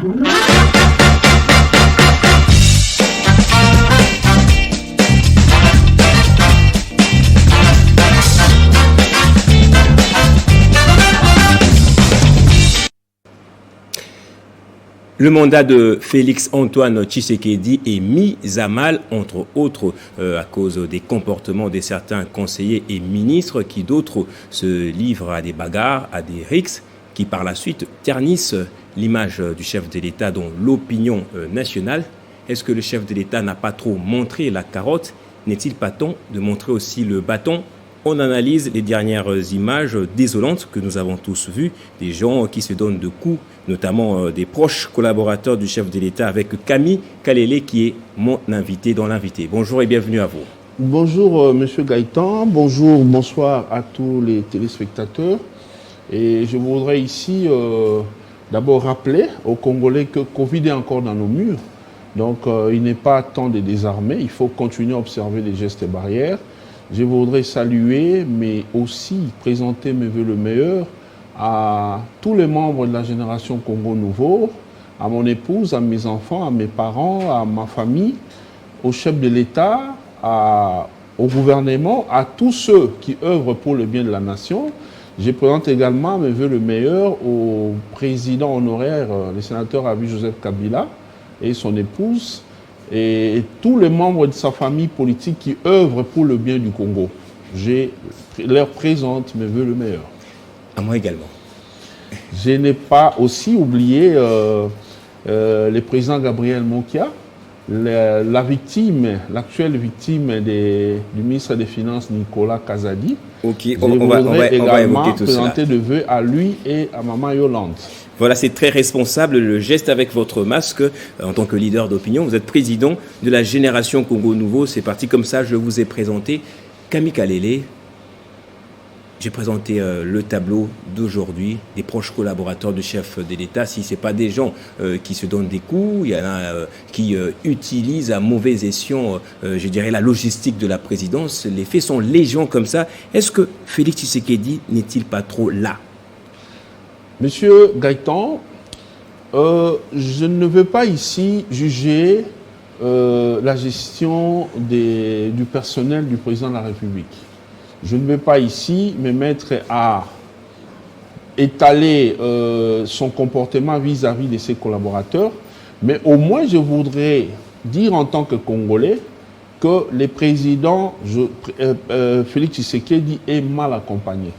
Le mandat de Félix Antoine Tshisekedi est mis à mal, entre autres, à cause des comportements de certains conseillers et ministres qui, d'autres, se livrent à des bagarres, à des rixes, qui par la suite ternissent l'image du chef de l'État dans l'opinion nationale. Est-ce que le chef de l'État n'a pas trop montré la carotte? N'est-il pas temps de montrer aussi le bâton? On analyse les dernières images désolantes que nous avons tous vues, des gens qui se donnent de coups, notamment des proches collaborateurs du chef de l'État, avec Camille Kalele qui est mon invité dans l'invité. Bonjour et bienvenue à vous. Bonjour Monsieur Gaëtan, bonsoir à tous les téléspectateurs. Et je voudrais ici d'abord rappeler aux Congolais que Covid est encore dans nos murs. Donc il n'est pas temps de désarmer, il faut continuer à observer les gestes barrières. Je voudrais saluer, mais aussi présenter mes vœux le meilleur à tous les membres de la génération Congo Nouveau, à mon épouse, à mes enfants, à mes parents, à ma famille, au chef de l'État, au gouvernement, à tous ceux qui œuvrent pour le bien de la nation. Je présente également mes vœux le meilleur au président honoraire, le sénateur Avi Joseph Kabila et son épouse, et tous les membres de sa famille politique qui œuvrent pour le bien du Congo. Je leur présente mes vœux le meilleur. À moi également. Je n'ai pas aussi oublié le président Gabriel Monkia, la victime, l'actuelle victime du ministre des Finances Nicolas Kazadi. Ok, on va également présenter de vœux à lui et à Maman Yolande. Voilà, c'est très responsable le geste avec votre masque en tant que leader d'opinion. Vous êtes président de la génération Congo Nouveau. C'est parti comme ça, je vous ai présenté Camille Kalele. J'ai présenté le tableau d'aujourd'hui des proches collaborateurs du chef de l'État. Si ce n'est pas des gens qui se donnent des coups, il y en a qui utilisent à mauvais escient, je dirais, la logistique de la présidence. Les faits sont légion comme ça. Est-ce que Félix Tshisekedi n'est-il pas trop là? Monsieur Gaëtan, je ne veux pas ici juger la gestion du personnel du président de la République. Je ne vais pas ici me mettre à étaler son comportement vis-à-vis de ses collaborateurs, mais au moins je voudrais dire en tant que Congolais que le président Félix Tshisekedi est mal accompagné.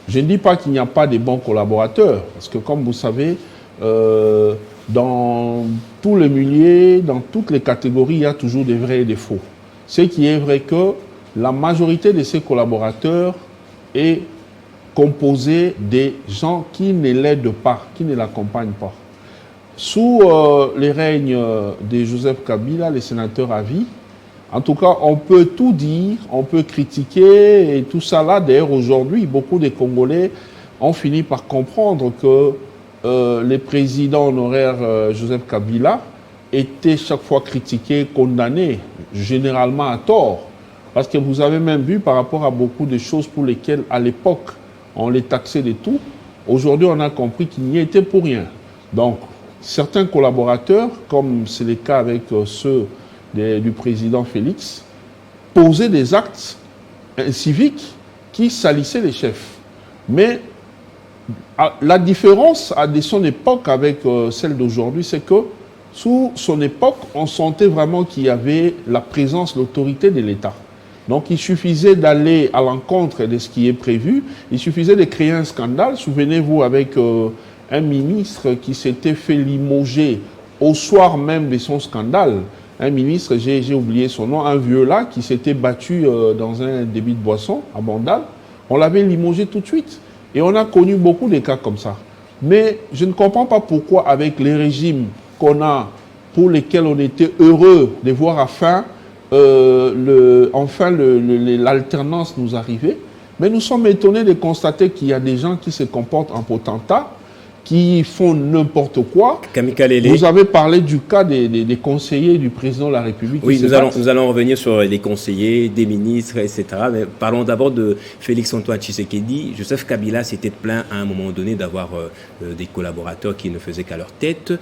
Je ne dis pas qu'il n'y a pas de bons collaborateurs, parce que comme vous savez, dans tous les milieux, dans toutes les catégories, il y a toujours des vrais et des faux. Ce qui est vrai que la majorité de ces collaborateurs est composée des gens qui ne l'aident pas, qui ne l'accompagnent pas. Sous les règnes de Joseph Kabila, les sénateurs à vie, en tout cas, on peut tout dire, on peut critiquer et tout ça là. D'ailleurs, aujourd'hui, beaucoup de Congolais ont fini par comprendre que les présidents honoraires Joseph Kabila étaient chaque fois critiqués, condamnés, généralement à tort. Parce que vous avez même vu par rapport à beaucoup de choses pour lesquelles, à l'époque, on les taxait de tout. Aujourd'hui, on a compris qu'ils n'y étaient pour rien. Donc, certains collaborateurs, comme c'est le cas avec ceux du président Félix, posaient des actes civiques qui salissaient les chefs. Mais la différence de son époque avec celle d'aujourd'hui, c'est que sous son époque, on sentait vraiment qu'il y avait la présence, l'autorité de l'État. Donc il suffisait d'aller à l'encontre de ce qui est prévu, il suffisait de créer un scandale. Souvenez-vous avec un ministre qui s'était fait limoger au soir même de son scandale. Un ministre, j'ai oublié son nom, un vieux là, qui s'était battu dans un débit de boisson à Bandal. On l'avait limogé tout de suite. Et on a connu beaucoup de cas comme ça. Mais je ne comprends pas pourquoi, avec les régimes qu'on a, pour lesquels on était heureux de voir l'alternance nous arriver, mais nous sommes étonnés de constater qu'il y a des gens qui se comportent en potentat, qui font n'importe quoi. Vous avez parlé du cas des conseillers du président de la République. Oui, nous allons revenir sur les conseillers, des ministres, etc. Mais parlons d'abord de Félix Antoine Tshisekedi. Joseph Kabila s'était plaint à un moment donné d'avoir des collaborateurs qui ne faisaient qu'à leur tête.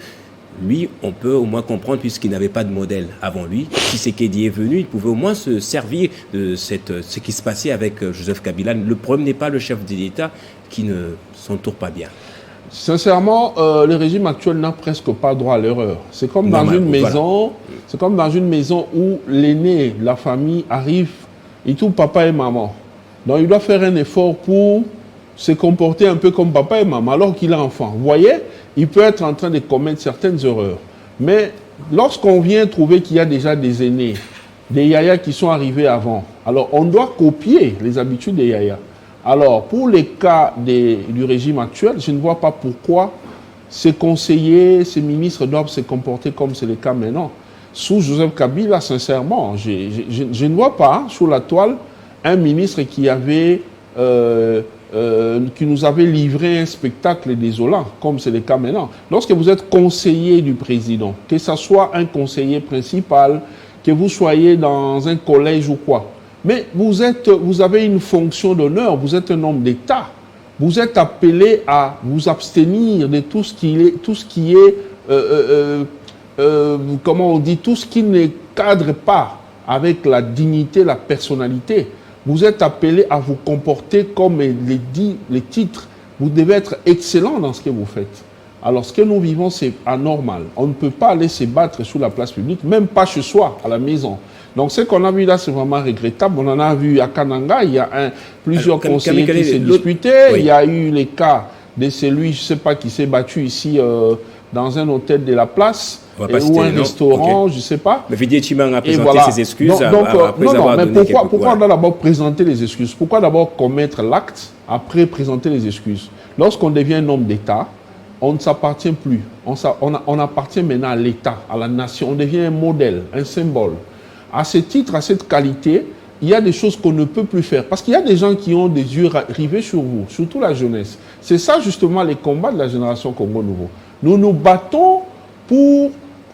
lui, on peut au moins comprendre, puisqu'il n'avait pas de modèle avant lui. Tshisekedi est venu, il pouvait au moins se servir de ce qui se passait avec Joseph Kabila. Le problème n'est pas le chef de l'État qui ne s'entoure pas bien. Sincèrement, le régime actuel n'a presque pas droit à l'erreur. C'est comme dans une maison, c'est comme dans une maison où l'aîné de la famille arrive, il trouve papa et maman. Donc il doit faire un effort pour se comporter un peu comme papa et maman alors qu'il est enfant. Vous voyez, il peut être en train de commettre certaines erreurs. Mais lorsqu'on vient trouver qu'il y a déjà des aînés, des yayas qui sont arrivés avant, alors on doit copier les habitudes des yayas. Alors, pour les cas du régime actuel, je ne vois pas pourquoi ces conseillers, ces ministres doivent se comporter comme c'est le cas maintenant. Sous Joseph Kabila, sincèrement, je ne vois pas sur la toile un ministre qui nous avait livré un spectacle désolant, comme c'est le cas maintenant. Lorsque vous êtes conseiller du président, que ce soit un conseiller principal, que vous soyez dans un collège ou quoi, mais vous avez une fonction d'honneur, vous êtes un homme d'État. Vous êtes appelé à vous abstenir de tout ce qui est, comment on dit, tout ce qui ne cadre pas avec la dignité, la personnalité. Vous êtes appelé à vous comporter comme les titres. Vous devez être excellent dans ce que vous faites. Alors, ce que nous vivons, c'est anormal. On ne peut pas aller se battre sur la place publique, même pas chez soi, à la maison. Donc, ce qu'on a vu là, c'est vraiment regrettable. On en a vu à Kananga, il y a plusieurs conseillers qui s'est disputé. Oui. Il y a eu les cas de celui, je ne sais pas, qui s'est battu ici dans un hôtel de la place ou un restaurant, okay. Je ne sais pas. Mais Didier Tshimanga a présenté ses excuses pourquoi on doit d'abord présenter les excuses? Pourquoi d'abord commettre l'acte, après présenter les excuses? Lorsqu'on devient un homme d'État, on ne s'appartient plus. On appartient maintenant à l'État, à la nation. On devient un modèle, un symbole. À ce titre, à cette qualité, il y a des choses qu'on ne peut plus faire. Parce qu'il y a des gens qui ont des yeux rivés sur vous, surtout la jeunesse. C'est ça justement les combats de la génération Congo Nouveau. Nous nous battons pour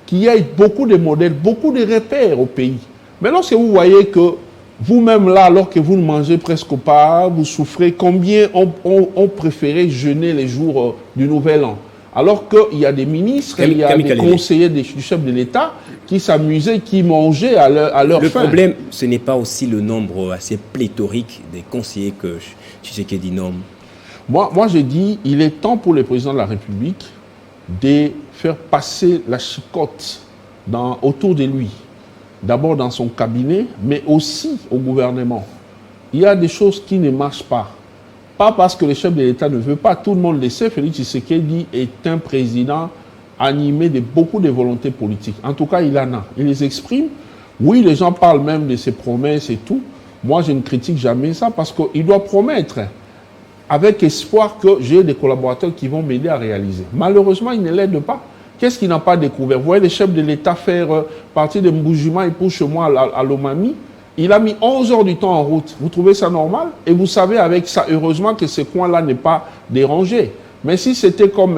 qu'il y ait beaucoup de modèles, beaucoup de repères au pays. Mais lorsque vous voyez que vous-même là, alors que vous ne mangez presque pas, vous souffrez, combien ont préféré jeûner les jours du Nouvel An? Alors qu'il y a des ministres, il y a des conseillers du chef de l'État qui s'amusaient, qui mangeaient à leur faim. Le problème, ce n'est pas aussi le nombre assez pléthorique des conseillers que Tshisekedi nomme. Moi, je dis, il est temps pour le président de la République de faire passer la chicotte autour de lui. D'abord dans son cabinet, mais aussi au gouvernement. Il y a des choses qui ne marchent pas. Pas parce que le chef de l'État ne veut pas, tout le monde le sait, Félix Tshisekedi est un président animé de beaucoup de volontés politiques. En tout cas, il en a. Il les exprime. Oui, les gens parlent même de ses promesses et tout. Moi, je ne critique jamais ça parce qu'il doit promettre avec espoir que j'ai des collaborateurs qui vont m'aider à réaliser. Malheureusement, il ne l'aide pas. Qu'est-ce qu'il n'a pas découvert? Vous voyez le chef de l'État faire partir de Mboujima et pour chez moi à Lomami. Il a mis 11 heures du temps en route. Vous trouvez ça normal? Et vous savez avec ça, heureusement que ce coin-là n'est pas dérangé. Mais si c'était comme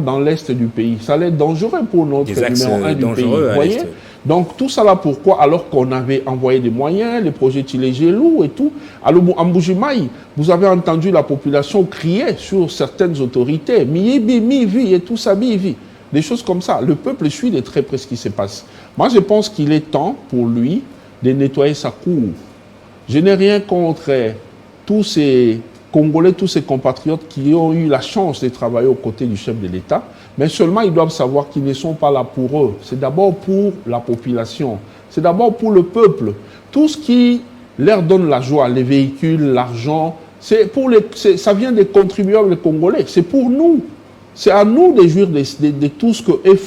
dans l'est du pays, ça allait être dangereux pour notre numéro 1 du pays. Vous voyez? Donc tout ça là, pourquoi? Alors qu'on avait envoyé des moyens, les projets Tilégelou et tout. Alors en Mboujimai, vous avez entendu la population crier sur certaines autorités. Miyibi, mi-vi et tout ça, mi-vi. Des choses comme ça. Le peuple suit de très près ce qui se passe. Moi, je pense qu'il est temps pour lui de nettoyer sa cour. Je n'ai rien contre tous ces Congolais, tous ces compatriotes qui ont eu la chance de travailler aux côtés du chef de l'État, mais seulement ils doivent savoir qu'ils ne sont pas là pour eux. C'est d'abord pour la population, c'est d'abord pour le peuple. Tout ce qui leur donne la joie, les véhicules, l'argent, ça vient des contribuables congolais, c'est pour nous. C'est à nous de jouir de tout ce qu'ils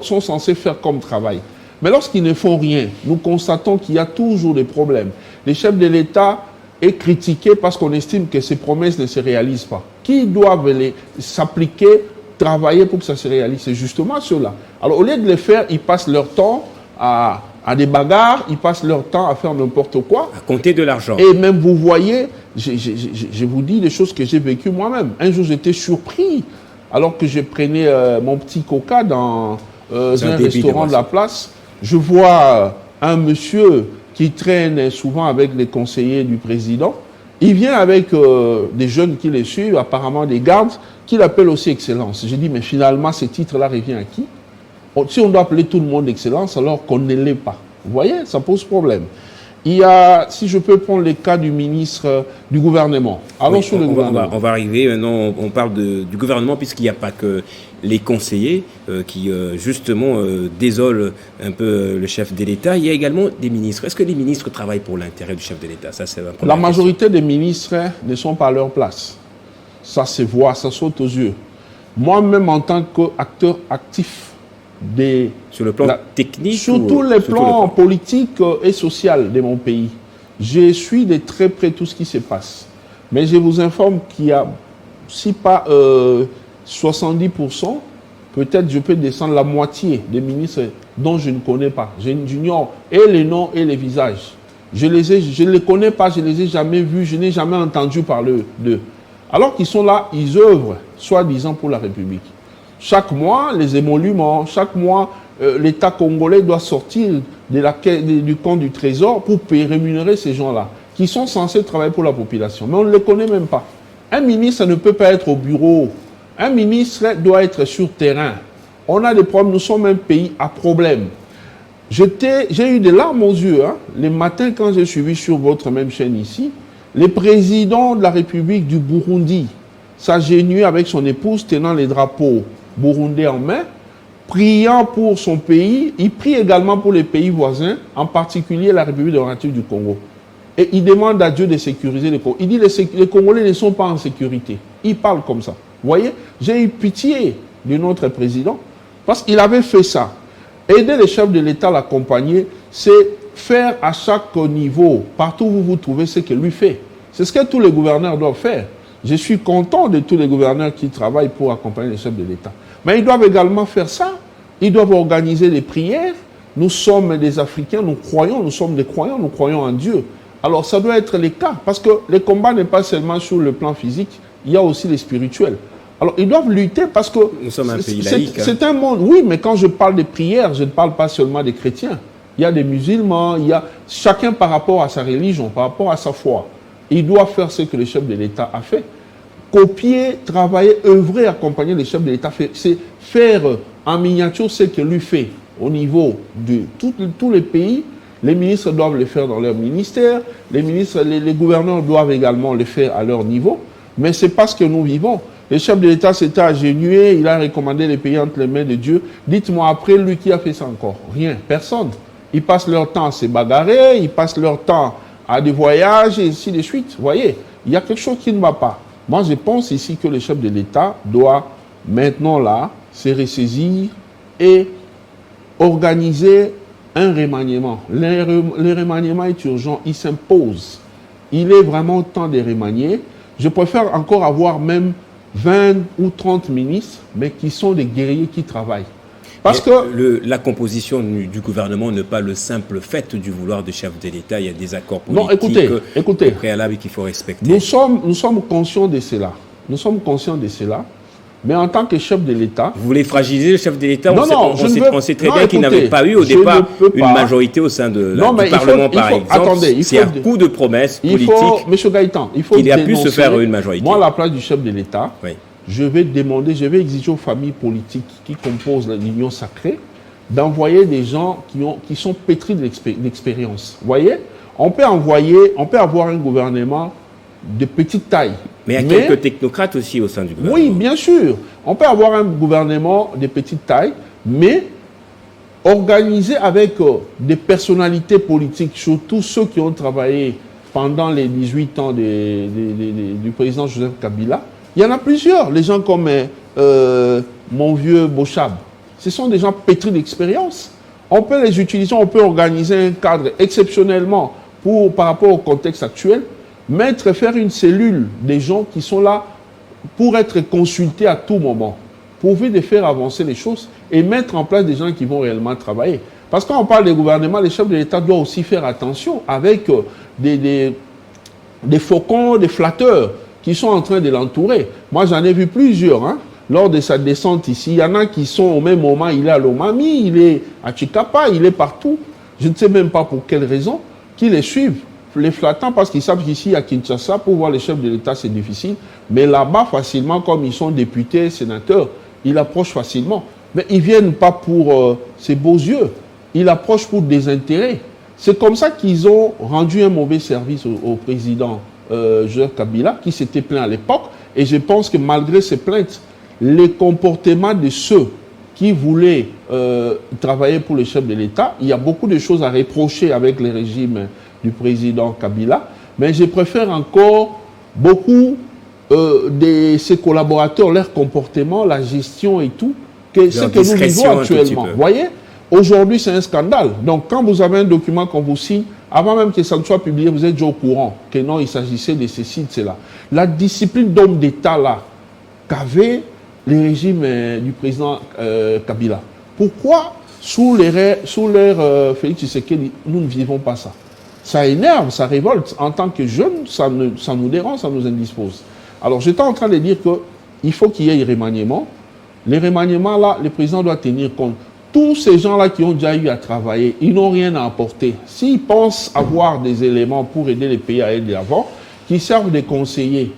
sont censés faire comme travail. Mais lorsqu'ils ne font rien, nous constatons qu'il y a toujours des problèmes. Le chef de l'État est critiqué parce qu'on estime que ses promesses ne se réalisent pas. Qui doivent s'appliquer, travailler pour que ça se réalise? C'est justement ceux-là. Alors au lieu de le faire, ils passent leur temps à des bagarres, ils passent leur temps à faire n'importe quoi. À compter de l'argent. Et même vous voyez, je vous dis des choses que j'ai vécues moi-même. Un jour j'étais surpris, alors que je prenais mon petit coca dans un restaurant de la place. Je vois un monsieur qui traîne souvent avec les conseillers du président. Il vient avec des jeunes qui les suivent, apparemment des gardes, qui l'appellent aussi Excellence. J'ai dit, mais finalement, ce titre-là revient à qui? Si on doit appeler tout le monde excellence, alors qu'on ne l'est pas. Vous voyez, ça pose problème. Il y a, si je peux prendre le cas du ministre du gouvernement. Allons sur le gouvernement. On va arriver, maintenant on parle du gouvernement, puisqu'il n'y a pas que les conseillers qui justement désolent un peu le chef de l'État. Il y a également des ministres. Est-ce que les ministres travaillent pour l'intérêt du chef de l'État? Ça, c'est la majorité des ministres ne sont pas à leur place. Ça se voit, ça saute aux yeux. Moi-même, en tant qu'acteur actif sur le plan technique, sur tous les plans politiques et sociaux de mon pays, je suis de très près tout ce qui se passe. Mais je vous informe qu'il y a, si pas 70%, peut-être je peux descendre la moitié des ministres dont je ne connais pas. J'ignore et les noms et les visages. Je ne les connais pas, je ne les ai jamais vus, je n'ai jamais entendu parler d'eux. Alors qu'ils sont là, ils œuvrent, soi-disant, pour la République. Chaque mois, les émoluments, chaque mois, l'État congolais doit sortir du compte du Trésor pour rémunérer ces gens-là, qui sont censés travailler pour la population. Mais on ne les connaît même pas. Un ministre ne peut pas être au bureau. Un ministre doit être sur terrain. On a des problèmes, nous sommes un pays à problème. J'ai eu des larmes aux yeux, hein, les matins quand j'ai suivi sur votre même chaîne ici, le président de la République du Burundi s'agenouille avec son épouse tenant les drapeaux burundais en main, priant pour son pays. Il prie également pour les pays voisins, en particulier la République démocratique du Congo. Et il demande à Dieu de sécuriser les Congolais. Il dit que les Congolais ne sont pas en sécurité. Il parle comme ça. Vous voyez, j'ai eu pitié de notre président parce qu'il avait fait ça. Aider les chefs de l'État à l'accompagner, c'est faire à chaque niveau, partout où vous vous trouvez, ce que lui fait. C'est ce que tous les gouverneurs doivent faire. Je suis content de tous les gouverneurs qui travaillent pour accompagner les chefs de l'État. Mais ils doivent également faire ça. Ils doivent organiser des prières. Nous sommes des Africains, nous sommes des croyants, nous croyons en Dieu. Alors ça doit être le cas, parce que le combat n'est pas seulement sur le plan physique, il y a aussi les spirituels. Alors ils doivent lutter parce que nous sommes un pays laïque. C'est un monde, oui, mais quand je parle des prières, je ne parle pas seulement des chrétiens. Il y a des musulmans, il y a chacun par rapport à sa religion, par rapport à sa foi. Il doit faire ce que le chef de l'État a fait. Copier, travailler, œuvrer, accompagner les chefs de l'État, c'est faire en miniature ce que lui fait au niveau de tous les pays. Les ministres doivent le faire dans leur ministère, les gouverneurs doivent également le faire à leur niveau, mais c'est pas ce que nous vivons. Le chef de l'État s'était agenouillé, il a recommandé les pays entre les mains de Dieu. Dites-moi après, lui qui a fait ça encore? Rien, personne. Ils passent leur temps à se bagarrer, ils passent leur temps à des voyages et ainsi de suite. Vous voyez, il y a quelque chose qui ne va pas. Moi, je pense ici que le chef de l'État doit maintenant là se ressaisir et organiser un remaniement. Le remaniement est urgent, il s'impose. Il est vraiment temps de remanier. Je préfère encore avoir même 20 ou 30 ministres, mais qui sont des guerriers qui travaillent. Parce que la composition du gouvernement n'est pas le simple fait du vouloir du chef de l'État. Il y a des accords politiques écoutez, préalables qu'il faut respecter. Nous sommes conscients de cela. Nous sommes conscients de cela. Mais en tant que chef de l'État... Vous voulez fragiliser le chef de l'État? On sait très bien écoutez, qu'il n'avait pas eu au départ une majorité au sein du Parlement, par exemple. Attendez, c'est un coup de promesse politique. M. Gaëtan, il faut qu'il a pu se faire une majorité. Moi, à la place du chef de l'État, oui, je vais exiger aux familles politiques qui composent l'Union sacrée d'envoyer des gens qui sont pétris d'expérience. Vous voyez, on peut avoir un gouvernement de petite taille. Mais il y a quelques technocrates aussi au sein du gouvernement. Oui, bien sûr. On peut avoir un gouvernement de petite taille, mais organisé avec des personnalités politiques, surtout ceux qui ont travaillé pendant les 18 ans du président Joseph Kabila. Il y en a plusieurs, les gens comme mon vieux Bochab. Ce sont des gens pétris d'expérience. On peut les utiliser, on peut organiser un cadre exceptionnellement par rapport au contexte actuel, faire une cellule des gens qui sont là pour être consultés à tout moment, pourvu de faire avancer les choses et mettre en place des gens qui vont réellement travailler. Parce que quand on parle des gouvernements, les chefs de l'État doivent aussi faire attention avec des faucons, des flatteurs qui sont en train de l'entourer. Moi, j'en ai vu plusieurs, hein, lors de sa descente ici. Il y en a qui sont au même moment, il est à Lomami, il est à Chikapa, il est partout. Je ne sais même pas pour quelle raison, qui les suivent. Les flattants, parce qu'ils savent qu'ici à Kinshasa, pour voir les chefs de l'État, c'est difficile. Mais là-bas, facilement, comme ils sont députés, sénateurs, ils approchent facilement. Mais ils ne viennent pas pour ses beaux yeux. Ils approchent pour des intérêts. C'est comme ça qu'ils ont rendu un mauvais service au président Joseph Kabila, qui s'était plaint à l'époque. Et je pense que malgré ces plaintes, les comportements de ceux qui voulaient travailler pour le chef de l'État, il y a beaucoup de choses à reprocher avec le régime du président Kabila. Mais je préfère encore beaucoup de ses collaborateurs, leur comportement, la gestion et tout, que ce que nous vivons actuellement. Vous voyez, aujourd'hui, c'est un scandale. Donc, quand vous avez un document qu'on vous signe, avant même que ça ne soit publié, vous êtes déjà au courant que non, il s'agissait de ceci, de cela. La discipline d'homme d'État, là, qu'avait le régime du président Kabila. Pourquoi, sous l'ère Félix Tshisekedi, nous ne vivons pas ça? Ça énerve, ça révolte. En tant que jeunes, ça nous dérange, ça nous indispose. Alors, j'étais en train de dire qu'il faut qu'il y ait un remaniement. Les remaniements, là, le président doit tenir compte. Tous ces gens-là qui ont déjà eu à travailler, ils n'ont rien à apporter. S'ils pensent avoir des éléments pour aider les pays à aller de l'avant, qui servent de conseillers,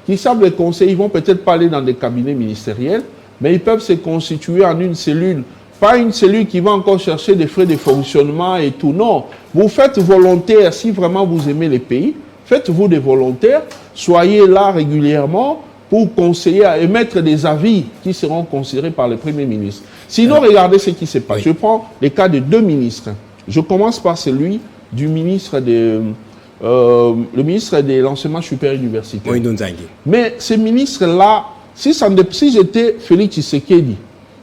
ils vont peut-être pas aller dans des cabinets ministériels, mais ils peuvent se constituer en une cellule. Pas une cellule qui va encore chercher des frais de fonctionnement et tout. Non, vous faites volontaire si vraiment vous aimez les pays. Faites-vous des volontaires, soyez là régulièrement pour conseiller, émettre des avis qui seront considérés par le Premier ministre. Sinon, regardez ce qui se passe. Oui. Je prends les cas de deux ministres. Je commence par celui du ministre le ministre de l'enseignement supérieur universitaire. Oui, mais ce ministre-là, si j'étais Félix Tshisekedi,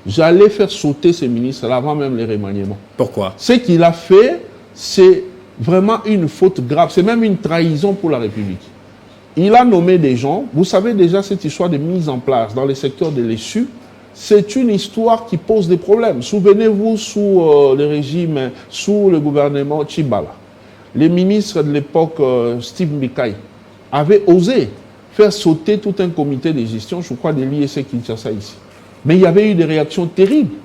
j'allais faire sauter ce ministre-là avant même les remaniements. Pourquoi? Ce qu'il a fait, c'est vraiment une faute grave. C'est même une trahison pour la République. Il a nommé des gens. Vous savez déjà cette histoire de mise en place dans le secteur de l'ESU. C'est une histoire qui pose des problèmes. Souvenez-vous, sous le régime, sous le gouvernement Tshibala, les ministres de l'époque, Steve Mbikai, avaient osé faire sauter tout un comité de gestion, je crois, de l'IEC Kinshasa ici. Mais il y avait eu des réactions terribles.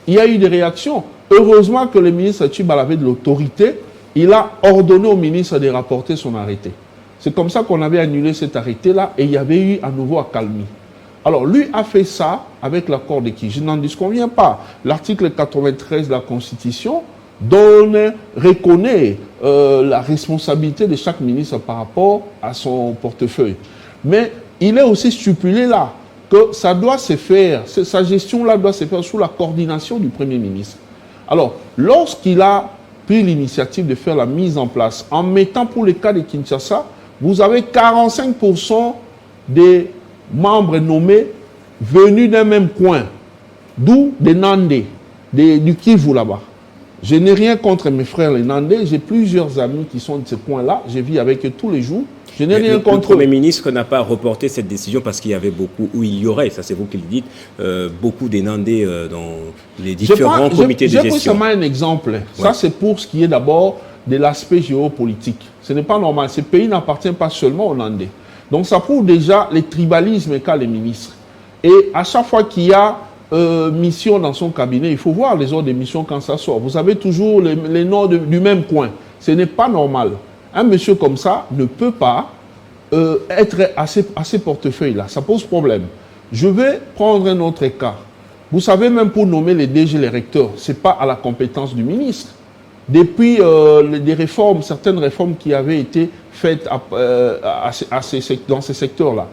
Il y a eu des réactions. Heureusement que le ministre Tshibala avait de l'autorité. Il a ordonné au ministre de rapporter son arrêté. C'est comme ça qu'on avait annulé cet arrêté-là et il y avait eu à nouveau accalmie. Alors, lui a fait ça avec l'accord de qui? Je n'en disconviens pas. L'article 93 de la Constitution reconnaît la responsabilité de chaque ministre par rapport à son portefeuille. Mais il est aussi stipulé là que ça doit se faire, sa gestion-là doit se faire sous la coordination du Premier ministre. Alors, lorsqu'il a pris l'initiative de faire la mise en place, en mettant pour le cas de Kinshasa, vous avez 45% des membres nommés venus d'un même coin, d'où des Nandés, du Kivu là-bas. Je n'ai rien contre mes frères les Nandais, j'ai plusieurs amis qui sont de ce coin-là, je vis avec eux tous les jours. Je n'ai rien contre. Le Premier ministre n'a pas reporté cette décision parce qu'il y avait beaucoup, ou il y aurait, ça c'est vous qui le dites, beaucoup des Nandais dans les différents comités de gestion. J'ai pris seulement un exemple. Ouais. Ça c'est pour ce qui est d'abord de l'aspect géopolitique. Ce n'est pas normal. Ce pays n'appartient pas seulement aux Nandais. Donc ça prouve déjà les tribalismes qu'a les ministres. Et à chaque fois qu'il y a mission dans son cabinet, il faut voir les ordres de mission quand ça sort. Vous avez toujours les noms du même coin. Ce n'est pas normal. Un monsieur comme ça ne peut pas être à ces portefeuilles-là. Ça pose problème. Je vais prendre un autre cas. Vous savez, même pour nommer les DG, les recteurs, ce n'est pas à la compétence du ministre. Depuis des réformes, certaines réformes qui avaient été faites dans ces secteurs-là,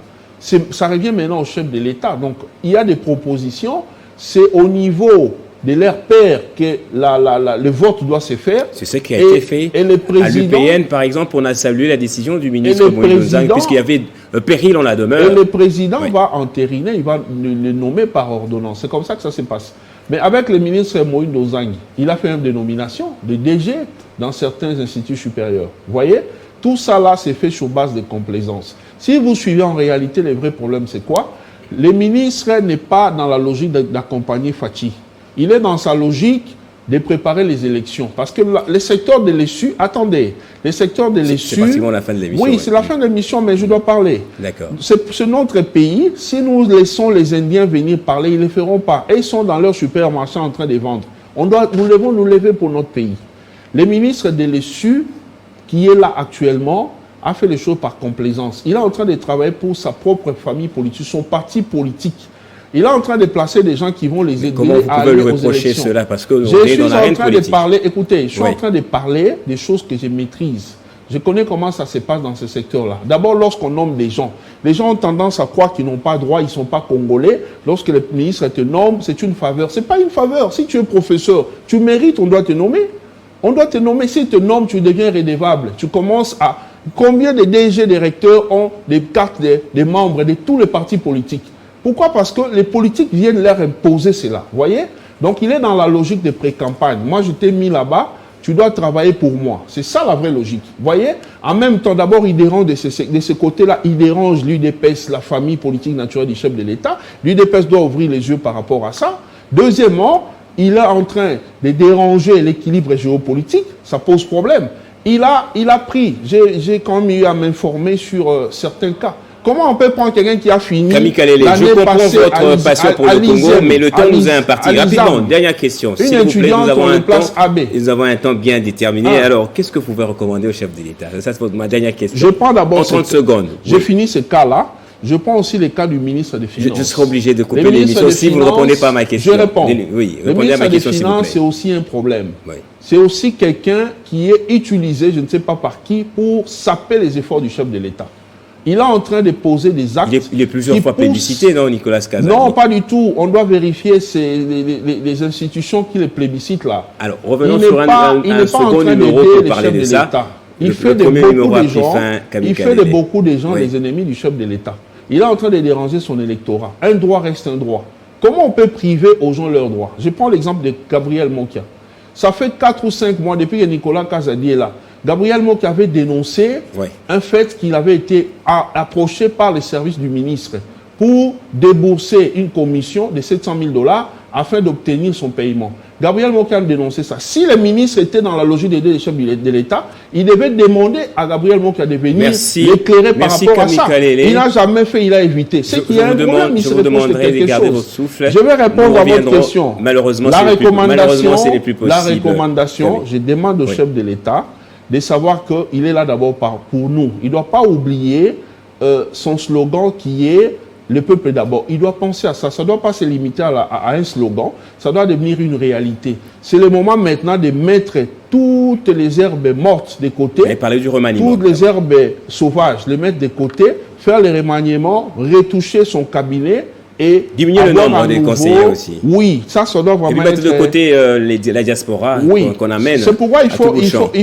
ça revient maintenant au chef de l'État. Donc, il y a des propositions. C'est au niveau de leur père que le vote doit se faire. C'est ce qui a été fait. Et le président, à l'UPN, par exemple, on a salué la décision du ministre Moïse, puisqu'il y avait péril en la demeure. Et le président va entériner, il va le nommer par ordonnance. C'est comme ça que ça se passe. Mais avec le ministre Moïse Dozang, il a fait une dénomination de DG dans certains instituts supérieurs. Vous voyez, tout ça là, c'est fait sur base de complaisance. Si vous suivez en réalité, le vrai problème, c'est quoi? Le ministre n'est pas dans la logique d'accompagner Fachi. Il est dans sa logique de préparer les élections. Parce que le secteur de l'ESU, attendez, le secteur de l'ESU... C'est pratiquement la fin de l'émission. Oui, c'est la fin de l'émission, mais je dois parler. D'accord. C'est notre pays. Si nous laissons les Indiens venir parler, ils ne le feront pas. Et ils sont dans leur supermarché en train de vendre. Nous devons nous lever pour notre pays. Le ministre de l'ESU, qui est là actuellement, a fait les choses par complaisance. Il est en train de travailler pour sa propre famille politique, son parti politique. Il est en train de placer des gens qui vont les aider à aller aux élections. Comment vous pouvez lui reprocher cela? Parce que je suis en train de parler, écoutez, je suis en train de parler des choses que je maîtrise. Je connais comment ça se passe dans ce secteur-là. D'abord, lorsqu'on nomme des gens ont tendance à croire qu'ils n'ont pas droit, ils ne sont pas congolais. Lorsque le ministre te nomme, c'est une faveur. Ce n'est pas une faveur. Si tu es professeur, tu mérites, on doit te nommer. On doit te nommer. Si te nomme, tu deviens redevable. Tu commences à... Combien de DG, des recteurs ont des cartes des membres de tous les partis politiques? Pourquoi? Parce que les politiques viennent leur imposer cela. Vous voyez? Donc, il est dans la logique de pré-campagne. Moi, je t'ai mis là-bas. Tu dois travailler pour moi. C'est ça la vraie logique. Vous voyez? En même temps, d'abord, il dérange de ce côté-là, il dérange l'UDPS, la famille politique naturelle du chef de l'État. L'UDPS doit ouvrir les yeux par rapport à ça. Deuxièmement, il est en train de déranger l'équilibre géopolitique. Ça pose problème. Il a pris, j'ai quand même eu à m'informer sur certains cas. Comment on peut prendre quelqu'un qui a fini Camille Kalele, je comprends votre passion pour le Congo, mais le temps nous est imparti. Rapidement, dernière question. Une étudiante, on le place AB. Nous avons un temps bien déterminé. Alors, qu'est-ce que vous pouvez recommander au chef de l'État? Ça, c'est ma dernière question. Je prends d'abord... En 30 secondes. J'ai fini ce cas-là. Je prends aussi les cas du ministre des Finances. Je serai obligé de couper l'émission si vous ne répondez pas à ma question. Je réponds. Oui, le ministre des Finances, c'est aussi un problème. Oui. C'est aussi quelqu'un qui est utilisé, je ne sais pas par qui, pour saper les efforts du chef de l'État. Il est en train de poser des actes. Il est plusieurs fois plébiscité, non, Nicolas Kazadi? Non, pas du tout. On doit vérifier les institutions qui les plébiscitent là. Alors, revenons sur un second numéro pour parler de ça. Il fait de beaucoup de gens les ennemis du chef de l'État. Il est en train de déranger son électorat. Un droit reste un droit. Comment on peut priver aux gens leurs droits? Je prends l'exemple de Gabriel Mokia. Ça fait 4 ou 5 mois depuis que Nicolas Kazadi est là. Gabriel Mokia avait dénoncé un fait qu'il avait été approché par les services du ministre pour débourser une commission de 700 000 $ afin d'obtenir son paiement. Gabriel Mokia a dénoncé ça. Si le ministre était dans la logique d'aider les chefs de l'État, il devait demander à Gabriel Mokia de venir l'éclairer par rapport à ça. Il n'a jamais fait, il a évité. C'est qu'il y a un problème, il se retrouve de quelque chose. Je vais répondre à votre question. Malheureusement, c'est les plus possibles. La recommandation, je demande au chef de l'État de savoir qu'il est là d'abord pour nous. Il ne doit pas oublier son slogan qui est le peuple d'abord. Il doit penser à ça. Ça ne doit pas se limiter à un slogan. Ça doit devenir une réalité. C'est le moment maintenant de mettre toutes les herbes mortes de côté. Et parler du remaniement. Toutes les herbes sauvages, les mettre de côté, faire le remaniement, retoucher son cabinet et diminuer le nombre des conseillers aussi. Oui, ça doit vraiment et mettre de côté la diaspora qu'on amène. C'est pourquoi il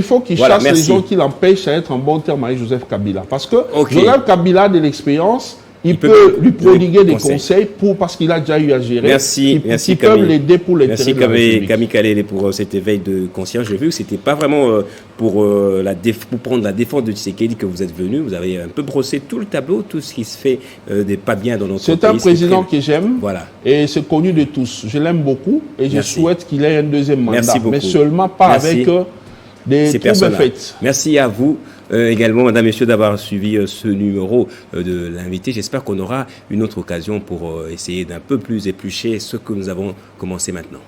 faut qu'il chasse les gens qui l'empêchent à être en bon terme avec Joseph Kabila. Parce que Joseph Kabila a de l'expérience. Il peut lui prodiguer des conseils parce qu'il a déjà eu à gérer. Merci peuvent l'aider pour les Merci Camille Kalele pour cet éveil de conscience. J'ai vu que c'était pas vraiment pour prendre la défense de Tshisekedi que vous êtes venu. Vous avez un peu brossé tout le tableau, tout ce qui se fait de pas bien dans notre pays. C'est un président que j'aime. Voilà. Et c'est connu de tous. Je l'aime beaucoup et je souhaite qu'il ait un deuxième mandat. Merci beaucoup. Mais seulement pas avec des troubles faits. Merci à vous. Également, madame, messieurs, d'avoir suivi ce numéro de l'invité. J'espère qu'on aura une autre occasion pour essayer d'un peu plus éplucher ce que nous avons commencé maintenant.